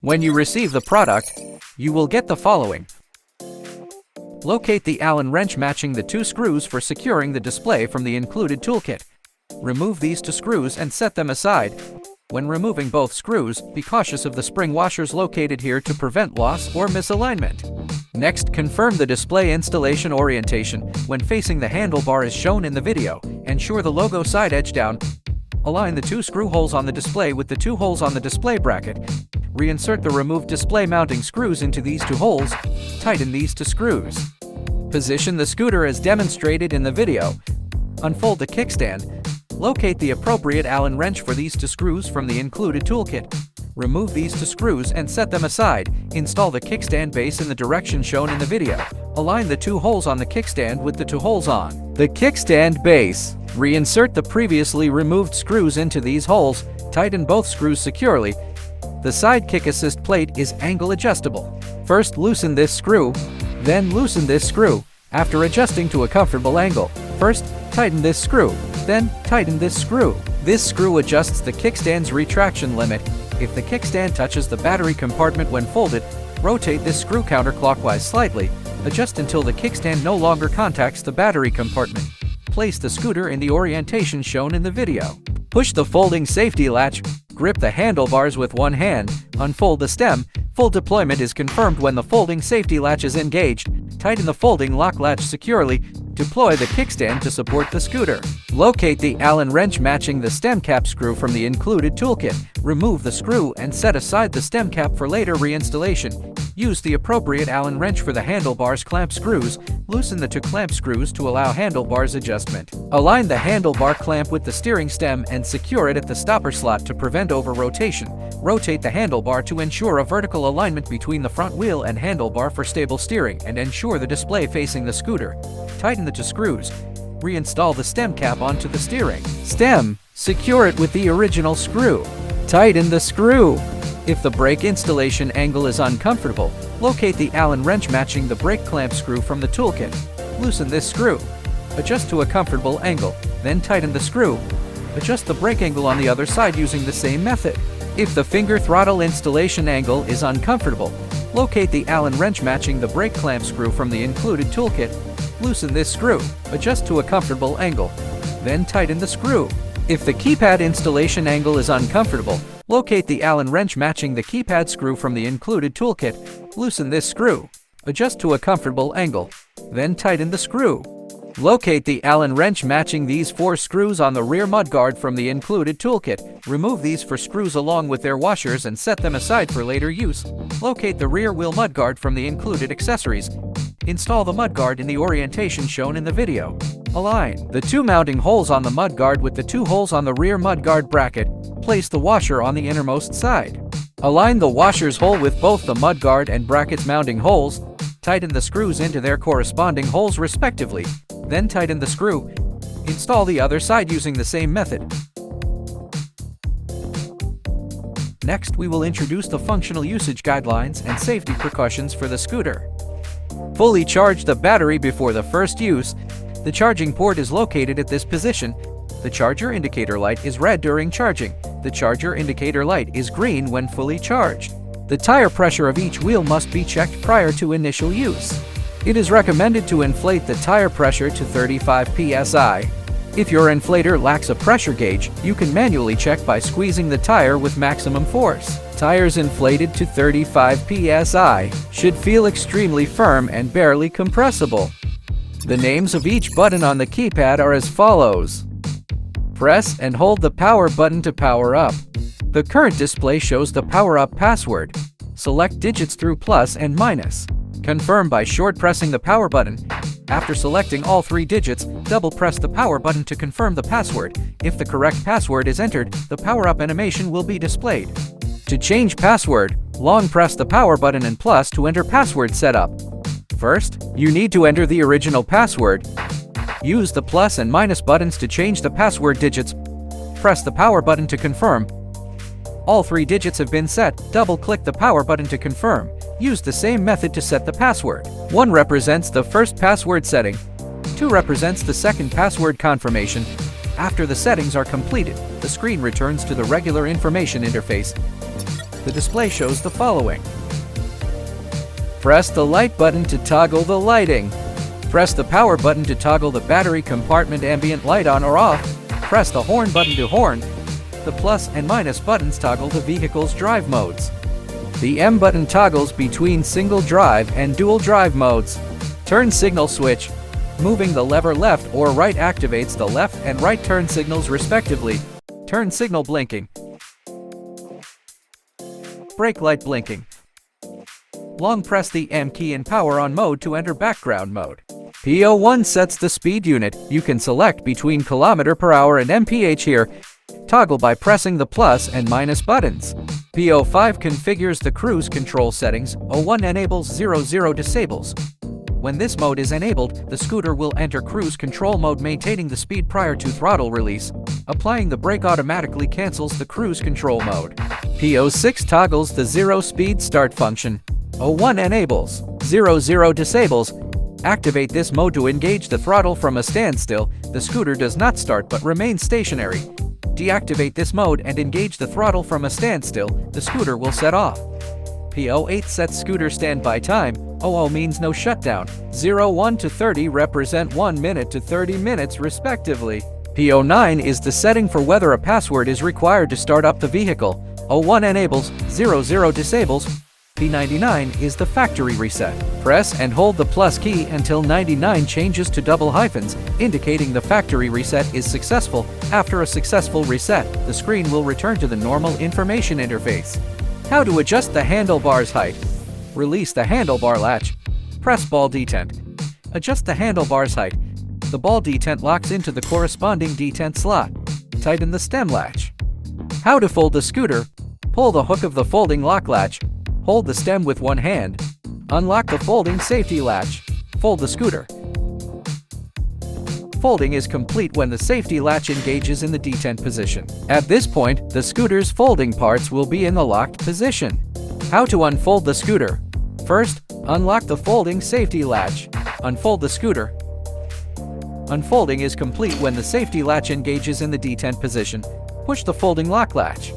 When you receive the product, you will get the following. Locate the Allen wrench matching the 2 screws for securing the display from the included toolkit. Remove these 2 screws and set them aside. When removing both screws, be cautious of the spring washers located here to prevent loss or misalignment. Next, confirm the display installation orientation when facing the handlebar as shown in the video. Ensure the logo side edge down. Align the 2 screw holes on the display with the 2 holes on the display bracket. Reinsert the removed display mounting screws into these 2 holes. Tighten these 2 screws. Position the scooter as demonstrated in the video. Unfold the kickstand. Locate the appropriate Allen wrench for these 2 screws from the included toolkit. Remove these 2 screws and set them aside. Install the kickstand base in the direction shown in the video. Align the 2 holes on the kickstand with the 2 holes on the kickstand base. Reinsert the previously removed screws into these holes. Tighten both screws securely. The side kick assist plate is angle adjustable. First, loosen this screw, then loosen this screw. After adjusting to a comfortable angle, first, tighten this screw, then tighten this screw. This screw adjusts the kickstand's retraction limit. If the kickstand touches the battery compartment when folded, rotate this screw counterclockwise slightly. Adjust until the kickstand no longer contacts the battery compartment. Place the scooter in the orientation shown in the video. Push the folding safety latch. Grip the handlebars with one hand. Unfold the stem. Full deployment is confirmed when the folding safety latch is engaged. Tighten the folding lock latch securely. Deploy the kickstand to support the scooter. Locate the Allen wrench matching the stem cap screw from the included toolkit. Remove the screw and set aside the stem cap for later reinstallation. Use the appropriate Allen wrench for the handlebars clamp screws. Loosen the 2 clamp screws to allow handlebars adjustment. Align the handlebar clamp with the steering stem and secure it at the stopper slot to prevent over-rotation. Rotate the handlebar to ensure a vertical alignment between the front wheel and handlebar for stable steering and ensure the display facing the scooter. Tighten the 2 screws. Reinstall the stem cap onto the steering stem. Secure it with the original screw. Tighten the screw. If the brake installation angle is uncomfortable, locate the Allen wrench matching the brake clamp screw from the toolkit. Loosen this screw. Adjust to a comfortable angle, then tighten the screw. Adjust the brake angle on the other side using the same method. If the finger throttle installation angle is uncomfortable, locate the Allen wrench matching the brake clamp screw from the included toolkit. Loosen this screw. Adjust to a comfortable angle, then tighten the screw. If the keypad installation angle is uncomfortable, locate the Allen wrench matching the keypad screw from the included toolkit. Loosen this screw. Adjust to a comfortable angle, then tighten the screw. Locate the Allen wrench matching these 4 screws on the rear mudguard from the included toolkit. Remove these 4 screws along with their washers and set them aside for later use. Locate the rear wheel mudguard from the included accessories. Install the mudguard in the orientation shown in the video. Align the 2 mounting holes on the mudguard with the 2 holes on the rear mudguard bracket. Place the washer on the innermost side. Align the washer's hole with both the mudguard and bracket's mounting holes. Tighten the screws into their corresponding holes respectively. Then tighten the screw. Install the other side using the same method. Next, we will introduce the functional usage guidelines and safety precautions for the scooter. Fully charge the battery before the first use. The charging port is located at this position. The charger indicator light is red during charging. The charger indicator light is green when fully charged. The tire pressure of each wheel must be checked prior to initial use. It is recommended to inflate the tire pressure to 35 psi. If your inflator lacks a pressure gauge, you can manually check by squeezing the tire with maximum force. Tires inflated to 35 psi should feel extremely firm and barely compressible. The names of each button on the keypad are as follows. Press and hold the power button to power up. The current display shows the power up password. Select digits through plus and minus. Confirm by short pressing the power button. After selecting all 3 digits, double press the power button to confirm the password. If the correct password is entered, the power up animation will be displayed. To change password, long press the power button and plus to enter password setup. First, you need to enter the original password. Use the plus and minus buttons to change the password digits. Press the power button to confirm. All 3 digits have been set. Double-click the power button to confirm. Use the same method to set the password. 1 represents the first password setting. 2 represents the second password confirmation. After the settings are completed, the screen returns to the regular information interface. The display shows the following. Press the light button to toggle the lighting. Press the power button to toggle the battery compartment ambient light on or off. Press the horn button to horn. The plus and minus buttons toggle the vehicle's drive modes. The M button toggles between single drive and dual drive modes. Turn signal switch. Moving the lever left or right activates the left and right turn signals respectively. Turn signal blinking. Brake light blinking. Long press the M key in power on mode to enter background mode. P01 sets the speed unit. You can select between km/h and mph here. Toggle by pressing the plus and minus buttons. P05 configures the cruise control settings. 01 enables 00 disables. When this mode is enabled, the scooter will enter cruise control mode, maintaining the speed prior to throttle release. Applying the brake automatically cancels the cruise control mode. P06 toggles the 0 speed start function. 01 enables 00 disables. Activate this mode to engage the throttle from a standstill. The scooter does not start but remains stationary. Deactivate this mode and engage the throttle from a standstill. The scooter will set off. P08 sets scooter standby time. 00 means no shutdown. 01 to 30 represent 1 minute to 30 minutes respectively. P09 is the setting for whether a password is required to start up the vehicle. 01 enables, 00 disables. P99 is the factory reset. Press and hold the plus key until 99 changes to double hyphens, indicating the factory reset is successful. After a successful reset, the screen will return to the normal information interface. How to adjust the handlebar's height. Release the handlebar latch. Press ball detent. Adjust the handlebar's height. The ball detent locks into the corresponding detent slot. Tighten the stem latch. How to fold the scooter. Pull the hook of the folding lock latch. Hold the stem with one hand. Unlock the folding safety latch. Fold the scooter. Folding is complete when the safety latch engages in the detent position. At this point, the scooter's folding parts will be in the locked position. How to unfold the scooter. First, unlock the folding safety latch. Unfold the scooter. Unfolding is complete when the safety latch engages in the detent position. Push the folding lock latch.